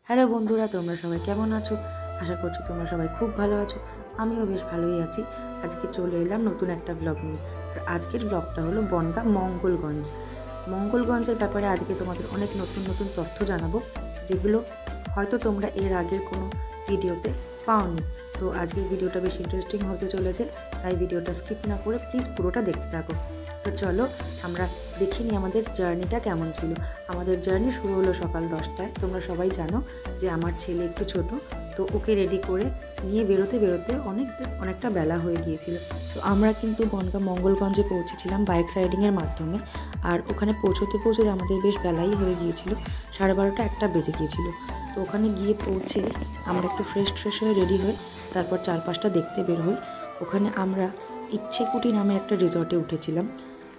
Hello বন্ধুরা, তোমরা সবাই কেমন আছো? আশা করছি তোমরা সবাই খুব ভালো আছো। আমিও বেশ ভালোই আছি। আজকে চলে এলাম নতুন একটা ব্লগ নিয়ে। আর আজকের ব্লগটা হলো বনগাঁ মঙ্গলগঞ্জ। মঙ্গলগঞ্জের ব্যাপারে আজকে তোমাদের অনেক নতুন নতুন তথ্য জানাবো, যেগুলো হয়তো তোমরা এর আগের কোনো ভিডিওতে পাওনি। তো আজকের ভিডিওটা বেশ ইন্টারেস্টিং হতে চলেছে, তাই ভিডিওটা স্কিপ না করে প্লিজ পুরোটা দেখতে থাকো। তো চলো আমরা দেখে নিই আমাদের জার্নিটা কেমন ছিল। আমাদের জার্নি শুরু হলো সকাল 10টায়। তোমরা সবাই জানো যে আমার ছেলে একটু ছোট, তো ওকে রেডি করে নিয়ে বেরোতে বেরোতে অনেকটা বেলা হয়ে গিয়েছিল। তো আমরা কিন্তু বনগাঁ মঙ্গলগঞ্জে পৌঁছেছিলাম বাইক রাইডিংয়ের মাধ্যমে। আর ওখানে পৌঁছতে আমাদের বেশ বেলাই হয়ে গিয়েছিল, 12:30 একটা বেজে গিয়েছিল। তো ওখানে গিয়ে পৌঁছে আমরা একটু ফ্রেশ হয়ে রেডি হয়ে তারপর চারপাশটা দেখতে বের হই। ওখানে আমরা ইচ্ছেকুটি নামে একটা রিসর্টে উঠেছিলাম।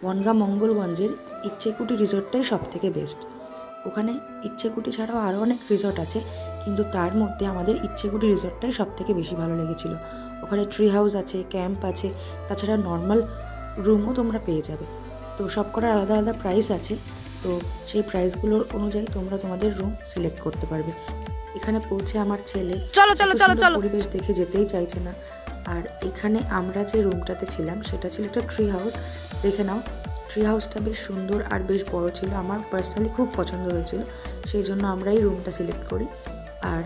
বনগাঁ মঙ্গলগঞ্জের ইচ্ছেকুটি রিসর্টটাই সবথেকে বেস্ট। ওখানে ইচ্ছেকুটি ছাড়াও আরও অনেক রিসর্ট আছে, কিন্তু তার মধ্যে আমাদের ইচ্ছেকুটি রিসর্টটাই সবথেকে বেশি ভালো লেগেছিল। ওখানে ট্রি হাউস আছে, ক্যাম্প আছে, তাছাড়া নর্মাল রুমও তোমরা পেয়ে যাবে। তো সব কটার আলাদা আলাদা প্রাইস আছে, তো সেই প্রাইসগুলোর অনুযায়ী তোমরা তোমাদের রুম সিলেক্ট করতে পারবে। এখানে পৌঁছে আমার ছেলে পরিবেশ দেখে যেতেই চাইছে না। আর এখানে আমরা যে রুমটাতে ছিলাম সেটা ছিল একটা ট্রি হাউস। দেখে নাও, ট্রি হাউসটা বেশ সুন্দর আর বেশ বড় ছিল। আমার পার্সোনালি খুব পছন্দ হয়েছিল, সেই জন্য আমরা এই রুমটা সিলেক্ট করি। আর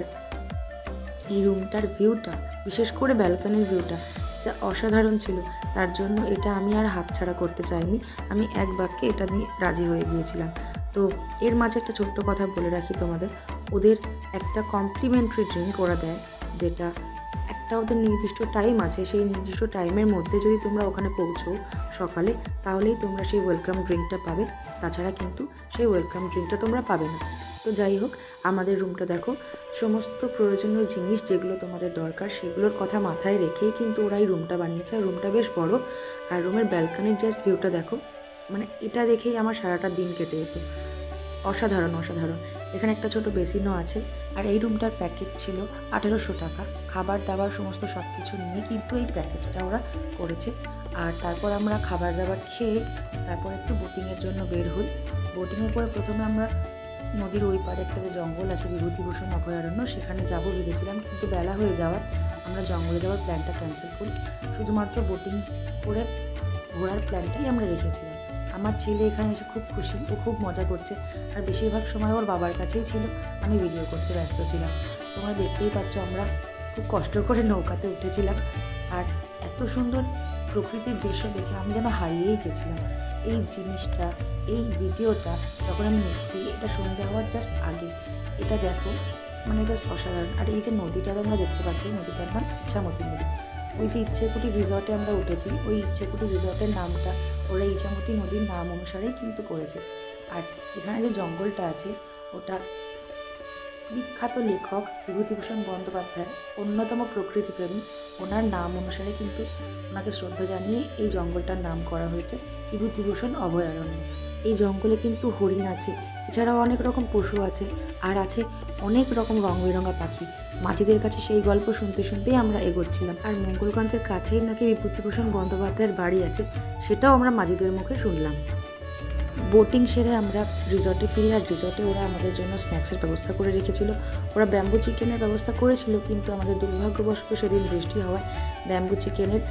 এই রুমটার ভিউটা, বিশেষ করে ব্যালকনির ভিউটা যা অসাধারণ ছিল, তার জন্য এটা আমি আর হাতছাড়া করতে চাইনি। আমি এক বাক্যে এটা নিয়ে রাজি হয়ে গিয়েছিলাম। তো এর মাঝে একটা ছোট্ট কথা বলে রাখি তোমাদের, ওদের একটা কমপ্লিমেন্টারি ড্রিঙ্ক ওরা দেয়, যেটা একটা ওদের নির্দিষ্ট টাইম আছে। সেই নির্দিষ্ট টাইমের মধ্যে যদি তোমরা ওখানে পৌঁছো সকালে, তাহলেই তোমরা সেই ওয়েলকাম ড্রিঙ্কটা পাবে। তাছাড়া কিন্তু সেই ওয়েলকাম ড্রিঙ্কটা তোমরা পাবে না। তো যাই হোক, আমাদের রুমটা দেখো, সমস্ত প্রয়োজনীয় জিনিস যেগুলো তোমাদের দরকার সেগুলোর কথা মাথায় রেখেই কিন্তু ওরা এই রুমটা বানিয়েছে। আর রুমটা বেশ বড়। আর রুমের ব্যালকনির জাস্ট ভিউটা দেখো, মানে এটা দেখেই আমার সারাটা দিন কেটে যেত। অসাধারণ। এখানে একটা ছোট বেসিনও আছে। আর এই রুমটার প্যাকেজ ছিল 1800 টাকা। খাবার দাবার সমস্ত সব কিছু নিয়ে কিন্তু এই প্যাকেজটা ওরা করেছে। আর তারপর আমরা খাবার দাবার খেয়ে তারপর একটু বোটিংয়ের জন্য বের হই। বোটিংয়ে করে প্রথমে আমরা নদীর ওই পারে একটা যে জঙ্গল আছে বিভূতিভূষণ অভয়ারণ্য, সেখানে যাবো ভেবেছিলাম, কিন্তু বেলা হয়ে যাওয়ার আমরা জঙ্গলে যাওয়ার প্ল্যানটা ক্যান্সেল করি। শুধুমাত্র বোটিং করে ঘোরার প্ল্যানটাই আমরা রেখেছিলাম। আমার ছেলে এখানে এসে খুব খুশি, ও খুব মজা করছে। আর বেশিরভাগ সময় ওর বাবার কাছেই ছিল, আমি ভিডিও করতে ব্যস্ত ছিলাম। তোমরা দেখতেই পাচ্ছ আমরা খুব কষ্ট করে নৌকাতে উঠেছিলাম। আর এত সুন্দর প্রকৃতির দৃশ্য দেখে আমি যেন হারিয়েই গেছিলাম। এই জিনিসটা, এই ভিডিওটা যখন আমি নিচ্ছি, এটা সন্ধ্যা হওয়ার জাস্ট আগে, এটা দেখো, মানে জাস্ট অসাধারণ। আর এই যে নদীটা তোমরা দেখতে পাচ্ছ, এই নদীটার নাম ইচ্ছামতি নদী। ওই যে ইচ্ছেকুটি রিসর্টে আমরা উঠেছি, ওই ইচ্ছেকুটি রিসর্টের নামটা ওরা ইচ্ছামতি নদীর নাম অনুসারেই কিন্তু করেছে। আর এখানে যে জঙ্গলটা আছে, ওটা বিখ্যাত লেখক বিভূতিভূষণ বন্দ্যোপাধ্যায়, অন্যতম প্রকৃতিপ্রেমী, ওনার নাম অনুসারে কিন্তু ওনাকে শ্রদ্ধা জানিয়ে এই জঙ্গলটার নাম করা হয়েছে বিভূতিভূষণ অভয়ারণ্য। এই জঙ্গলে কিন্তু হরিণ আছে, এছাড়াও অনেক রকম পশু আছে, আর আছে অনেক রকম রং বেরঙা পাখি। মাঝিদের কাছে সেই গল্প শুনতেই আমরা এগোচ্ছিলাম। আর মঙ্গলগঞ্জের কাছেই নাকি বিভূতিভূষণ বন্দ্যোপাধ্যায়ের বাড়ি আছে, সেটাও আমরা মাঝিদের মুখে শুনলাম। বোটিং সেরে আমরা রিসর্টে ফিরি। আর রিসর্টে ওরা আমাদের জন্য স্ন্যাক্সের ব্যবস্থা করে রেখেছিল। ওরা ব্যাম্বু চিকেনের ব্যবস্থা করেছিল, কিন্তু আমাদের দুর্ভাগ্যবশত সেদিন বৃষ্টি হওয়ায় ব্যাম্বু চিকেনের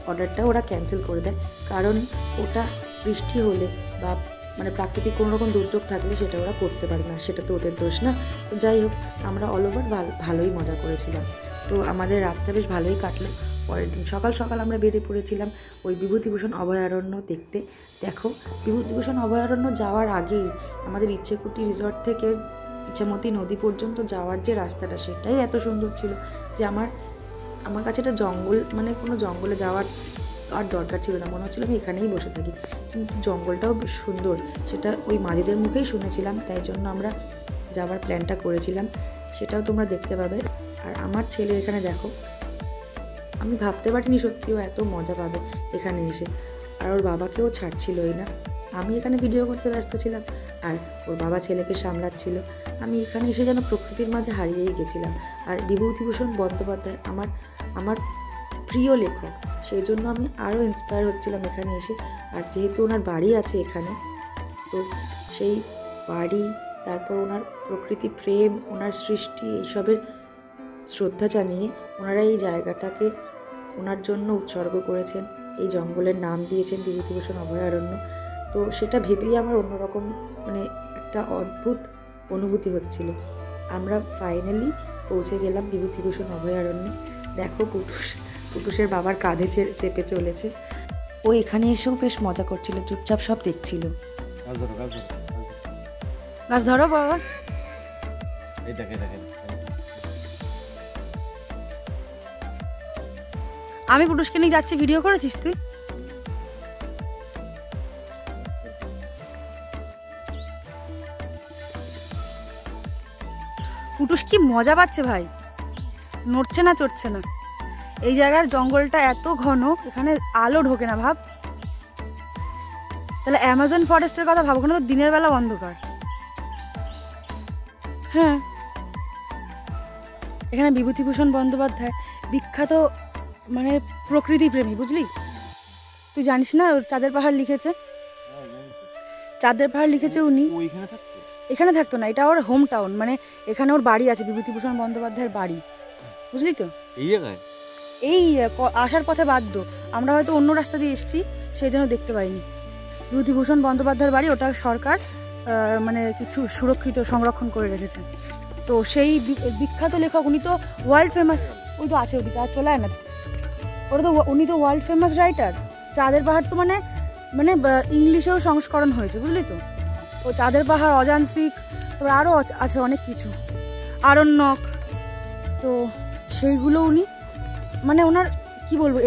অর্ডারটা ওরা ক্যান্সেল করে দেয়। কারণ ওটা বৃষ্টি হলে বা মানে প্রাকৃতিক কোনো রকম দুর্যোগ থাকলে সেটা ওরা করতে পারে না, সেটা তো ওদের দোষ না। তো যাই হোক, আমরা অল ওভার ভালোই মজা করেছিলাম। তো আমাদের রাতটা বেশ ভালোই কাটলো। পরের দিন সকাল আমরা বেরিয়ে পড়েছিলাম ওই বিভূতিভূষণ অভয়ারণ্য দেখতে। দেখো, বিভূতিভূষণ অভয়ারণ্য যাওয়ার আগেই আমাদের ইচ্ছেকুটি রিসর্ট থেকে ইচ্ছামতি নদী পর্যন্ত যাওয়ার যে রাস্তাটা, সেটাই এত সুন্দর ছিল যে আমার কাছে এটা জঙ্গল, মানে কোনো জঙ্গলে যাওয়ার আর দরকার ছিল না, মনে হচ্ছিল আমি এখানেই বসে থাকি। কিন্তু জঙ্গলটাও বেশ সুন্দর, সেটা ওই মাঝিদের মুখেই শুনেছিলাম, তাই জন্য আমরা যাওয়ার প্ল্যানটা করেছিলাম। সেটাও তোমরা দেখতে পাবে। আর আমার ছেলে এখানে দেখো, আমি ভাবতে পারিনি সত্যিও এত মজা পাবে এখানে এসে। আর ওর বাবাকেও ছাড়ছিলই না। আমি এখানে ভিডিও করতে ব্যস্ত ছিলাম, আর ওর বাবা ছেলেকে সামলাচ্ছিল। আমি এখানে এসে যেন প্রকৃতির মাঝে হারিয়েই গেছিলাম। আর বিভূতিভূষণ বন্দ্যোপাধ্যায় আমার প্রিয় লেখক, সেই জন্য আমি আরও ইন্সপায়ার হচ্ছিলাম এখানে এসে। আর যেহেতু ওনার বাড়ি আছে এখানে, তো সেই বাড়ি তারপর ওনার প্রকৃতি প্রেম, ওনার সৃষ্টি এইসবের শ্রদ্ধা জানিয়ে ওনারা এই জায়গাটাকে ওনার জন্য উৎসর্গ করেছেন, এই জঙ্গলের নাম দিয়েছেন বিভূতিভূষণ অভয়ারণ্য। তো সেটা ভেবেই আমার অন্যরকম মানে একটা অদ্ভুত অনুভূতি হচ্ছিল। আমরা ফাইনালি পৌঁছে গেলাম বিভূতিভূষণ অভয়ারণ্যে। দেখো পুটুসের বাবার কাঁধে চেপে চলেছে। ও এখানে এসেও বেশ মজা করছিল, চুপচাপ সব দেখছিল। গাছ ধরো বাবা। আমি পুটুসকে নিয়ে যাচ্ছি, ভিডিও করেছিস তুই? পুটুস কি মজা পাচ্ছে ভাই, নড়ছে না চড়ছে না। এই জায়গার জঙ্গলটা এত ঘন, এখানে আলো ঢোকে না ভাব। তাহলে অ্যামাজন ফরেস্টের কথা ভাবো, ওখানে তো দিনের বেলা অন্ধকার। হ্যাঁ, এখানে বিভূতিভূষণ বন্দ্যোপাধ্যায় বিখ্যাত মানে প্রকৃতি প্রেমী, বুঝলি? তুই জানিস না ওর চাঁদের পাহাড় লিখেছে? চাঁদের পাহাড় লিখেছে উনি। এখানে থাকতো না, এটা ওর হোম টাউন, মানে এখানে ওর বাড়ি আছে, বিভূতিভূষণ বন্দ্যোপাধ্যায়ের বাড়ি, বুঝলি তো? এই জায়গায় এই আসার পথে বাধ্য, আমরা হয়তো অন্য রাস্তা দিয়ে এসেছি, সেই জন্য দেখতে পাইনি। বিভূতিভূষণ বন্দ্যোপাধ্যায়ের বাড়ি, ওটা সরকার মানে কিছু সুরক্ষিত সংরক্ষণ করে রেখেছে। তো সেই বিখ্যাত লেখক, উনি তো ওয়ার্ল্ড ফেমাস। ওই তো আছে ওদিকে, আর চলে না ওরা তো, উনি তো ওয়ার্ল্ড ফেমাস রাইটার। চাঁদের পাহাড় তো মানে মানে ইংলিশেও সংস্করণ হয়েছে, বুঝলি তো? ও চাঁদের পাহাড়, অযান্ত্রিক, তারপর আরও আছে অনেক কিছু, আরণ্যক। তো সেইগুলো উনি মানে ওনার কি বলবো,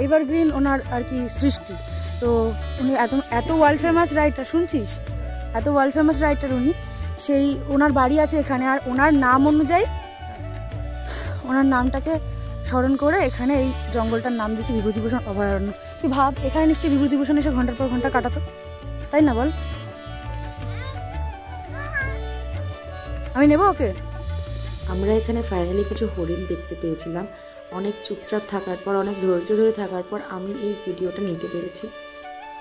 এভারগ্রিন ওনার আর কি সৃষ্টি। তো উনি এত ওয়ার্ল্ড ফেমাস রাইটার, শুনছিস? এত ওয়ার্ল্ড ফেমাস রাইটার উনি। সেই ওনার বাড়ি আছে এখানে, আর ওনার নাম অনুযায়ী ওনার নামটাকে স্মরণ করে এখানে এই জঙ্গলটার নাম দিয়েছে বিভূতিভূষণ অভয়ারণ্য। তুই ভাব, এখানে নিশ্চয়ই বিভূতিভূষণ এসে ঘন্টার পর ঘন্টা কাটাতো, তাই না বল? আমি নেবো ওকে। আমরা এখানে ফাইনালি কিছু হরিণ দেখতে পেয়েছিলাম। অনেক চুপচাপ থাকার পর, অনেক ধৈর্য ধরে থাকার পর আমি এই ভিডিওটা নিতে পেরেছি।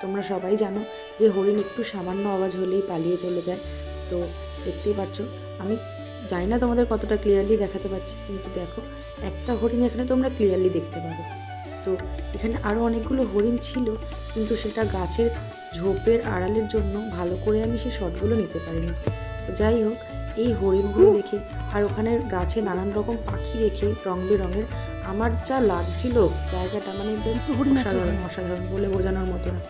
তোমরা সবাই জানো যে হরিণ একটু সামান্য আওয়াজ হলেই পালিয়ে চলে যায়। তো দেখতেই পাচ্ছ, আমি জানি না তোমাদের কতটা ক্লিয়ারলি দেখাতে পারছি, কিন্তু দেখো একটা হরিণ এখানে তোমরা ক্লিয়ারলি দেখতে পাবে। তো এখানে আরও অনেকগুলো হরিণ ছিল, কিন্তু সেটা গাছের ঝোপের আড়ালের জন্য ভালো করে আমি সেই শটগুলো নিতে পারিনি। তো যাই হোক, এই হরিণগুলো দেখে আর ওখানের গাছে নানান রকম পাখি দেখে রং বেরঙের আমার যা লাগছিল জায়গাটা, মানে জাস্ট অসাধারণ, অসাধারণ বলে বোঝানোর মতো না।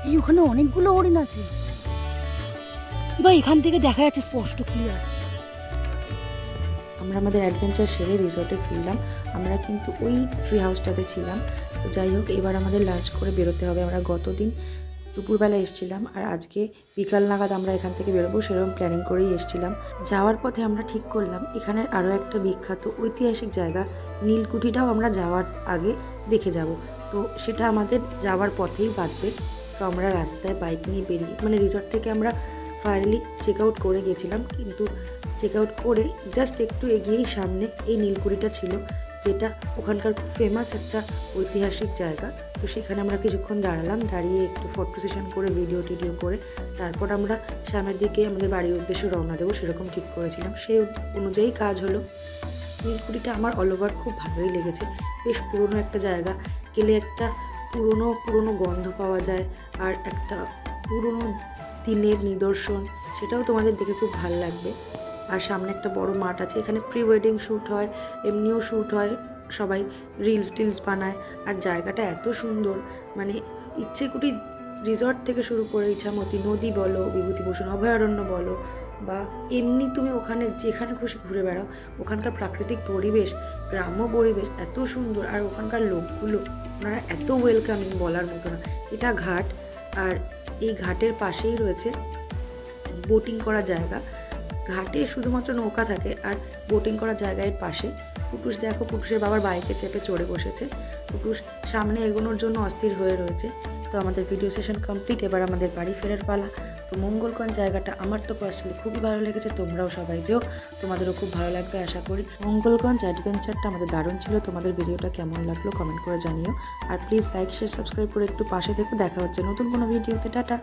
এই ওখানে অনেকগুলো হরিণ আছে বা এখান থেকে দেখা যাচ্ছে স্পষ্ট ক্লিয়ার। আমরা আমাদের অ্যাডভেঞ্চার সেরে রিসর্টে ফিরলাম। আমরা কিন্তু ওই ট্রি হাউসটাতে ছিলাম। তো যাই হোক, এবার আমাদের লাঞ্চ করে বেরোতে হবে। আমরা গতদিন দুপুরবেলা এসেছিলাম, আর আজকে বিকাল নাগাদ আমরা এখান থেকে বেরোবো, সেরকম প্ল্যানিং করেই এসেছিলাম। যাওয়ার পথে আমরা ঠিক করলাম এখানের আরও একটা বিখ্যাত ঐতিহাসিক জায়গা নীলকুঠিটাও আমরা যাওয়ার আগে দেখে যাব। তো সেটা আমাদের যাওয়ার পথেই বাঁধবে। তো আমরা রাস্তায় বাইক নিয়ে বেরিয়ে, মানে রিসর্ট থেকে আমরা ফাইনালি চেক আউট করে গেছিলাম, কিন্তু চেক আউট করে জাস্ট একটু এগিয়েই সামনে এই নীলকুঠিটা ছিল, যেটা ওখানকার খুব ফেমাস একটা ঐতিহাসিক জায়গা। তো সেখানে আমরা কিছুক্ষণ দাঁড়ালাম, দাঁড়িয়ে একটু ফটো সেশন করে ভিডিও টিডিও করে তারপর আমরা সামনের দিকে আমাদের বাড়ির উদ্দেশ্যে রওনা দেবো, সেরকম ঠিক করেছিলাম। সেই অনুযায়ী কাজ হলো। নীলকুঠিটা আমার অল ওভার খুব ভালোই লেগেছে। বেশ পুরনো একটা জায়গা, গেলে একটা পুরনো গন্ধ পাওয়া যায়, আর একটা পুরনো দিনের নিদর্শন, সেটাও তোমাদের দেখে খুব ভালো লাগবে। আর সামনে একটা বড় মাঠ আছে, এখানে প্রি ওয়েডিং শ্যুট হয়, এমনিও শ্যুট হয়, সবাই রিলস টিলস বানায়। আর জায়গাটা এত সুন্দর, মানে ইচ্ছেকুটি রিসর্ট থেকে শুরু করে ইছামতি নদী বলো, বিভূতিভূষণ অভয়ারণ্য বলো, বা এমনি তুমি ওখানে যেখানে খুশি ঘুরে বেড়াও, ওখানকার প্রাকৃতিক পরিবেশ, গ্রাম্য পরিবেশ এত সুন্দর। আর ওখানকার লোকগুলো, ওনারা এত ওয়েলকামিং বলার মতো না। এটা ঘাট, আর এই ঘাটের পাশেই রয়েছে বোটিং করার জায়গা। ঘাটে শুধুমাত্র নৌকা থাকে, আর বোটিং করার জায়গায় পাশে পুটুস, দেখো পুটুসের বাবার বাইকে চেপে চড়ে বসেছে। পুটুস সামনে এগোনোর জন্য অস্থির হয়ে রয়েছে, তো আমাদের ভিডিও সেশন কমপ্লিট, এবার আমাদের বাড়ি ফেরার পালা। তো মঙ্গলগঞ্জ জায়গাটা আমার তো পার্সোনালি খুবই ভালো লেগেছে, তোমরাও সবাই যেও, তোমাদেরও খুব ভালো লাগবে আশা করি। মঙ্গলগঞ্জ অ্যাডভেঞ্চারটা আমাদের দারুণ ছিল। তোমাদের ভিডিওটা কেমন লাগলো কমেন্ট করে জানিও, আর প্লিজ লাইক শেয়ার সাবস্ক্রাইব করে একটু পাশে থেকো। দেখা হচ্ছে নতুন কোনো ভিডিওতে। টাটা।